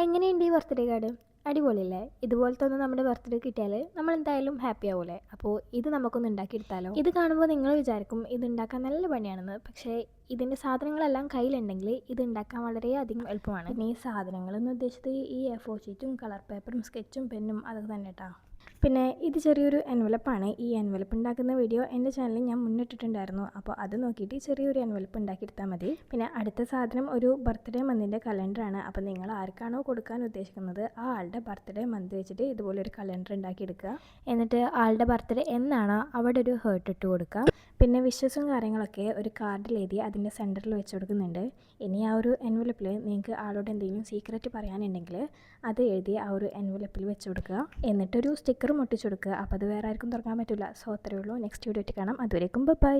എങ്ങനെയുണ്ട് ഈ birthday card? അടിപൊളിയല്ലേ? ഇതുപോലത്തെ ഒന്ന് നമ്മുടെ ബർത്ത്ഡേ കിട്ടിയാൽ നമ്മൾ എന്തായാലും ഹാപ്പി ആവൂലേ? അപ്പോൾ ഇത് നമുക്കൊന്ന് ഉണ്ടാക്കിയെടുത്താലോ? ഇത് കാണുമ്പോൾ നിങ്ങൾ വിചാരിക്കും ഇത് ഉണ്ടാക്കാൻ നല്ല പണിയാണെന്ന്. പക്ഷേ ഇതിൻ്റെ സാധനങ്ങളെല്ലാം കയ്യിലുണ്ടെങ്കിൽ ഇത് ഉണ്ടാക്കാൻ വളരെയധികം എളുപ്പമാണ്. പിന്നെ ഈ സാധനങ്ങളെന്ന് ഉദ്ദേശിച്ചത് ഈ A4 ഷീറ്റും കളർ പേപ്പറും സ്കെച്ചും പെന്നും അതൊക്കെ തന്നെ കേട്ടോ. പിന്നെ ഇത് ചെറിയൊരു എൻവലപ്പാണ്. ഈ എൻവലപ്പ് ഉണ്ടാക്കുന്ന വീഡിയോ എൻ്റെ ചാനലിൽ ഞാൻ മുന്നിട്ടിട്ടുണ്ടായിരുന്നു. അപ്പോൾ അത് നോക്കിയിട്ട് ചെറിയൊരു എൻവലപ്പ് ഉണ്ടാക്കിയെടുത്താൽ മതി. പിന്നെ അടുത്ത സാധനം ഒരു ബർത്ത്ഡേ മന്തിൻ്റെ കലണ്ടറാണ്. അപ്പോൾ നിങ്ങൾ ആർക്കാണോ കൊടുക്കാൻ ഉദ്ദേശിക്കുന്നത് ആ ആളുടെ ബർത്ത്ഡേ മന്ത് വെച്ചിട്ട് ഇതുപോലെ ഒരു കലണ്ടർ ഉണ്ടാക്കിയെടുക്കുക. എന്നിട്ട് ആളുടെ ബർത്ത്ഡേ എന്നാണോ അവിടെ ഒരു ഹേർട്ട് ഇട്ട് കൊടുക്കുക. പിന്നെ വിഷസും കാര്യങ്ങളൊക്കെ ഒരു കാർഡിൽ എഴുതി അതിൻ്റെ സെൻറ്ററിൽ വെച്ച് കൊടുക്കുന്നുണ്ട്. ഇനി ആ ഒരു എൻവലപ്പിൽ നിങ്ങൾക്ക് ആളോട് എന്തെങ്കിലും സീക്രറ്റ് പറയാനുണ്ടെങ്കിൽ അത് എഴുതി ആ ഒരു എൻവലപ്പിൽ വെച്ച് കൊടുക്കുക. എന്നിട്ടൊരു സ്റ്റിക്കറും ഒട്ടിച്ചു കൊടുക്കുക. അപ്പോൾ അത് വേറെ ആർക്കും തുറക്കാൻ പറ്റില്ല. സോ അത്രയേ ഉള്ളൂ. നെക്സ്റ്റ് വീഡിയോ ആയിട്ട് കാണാം. അതുവരേക്കും ബൈ.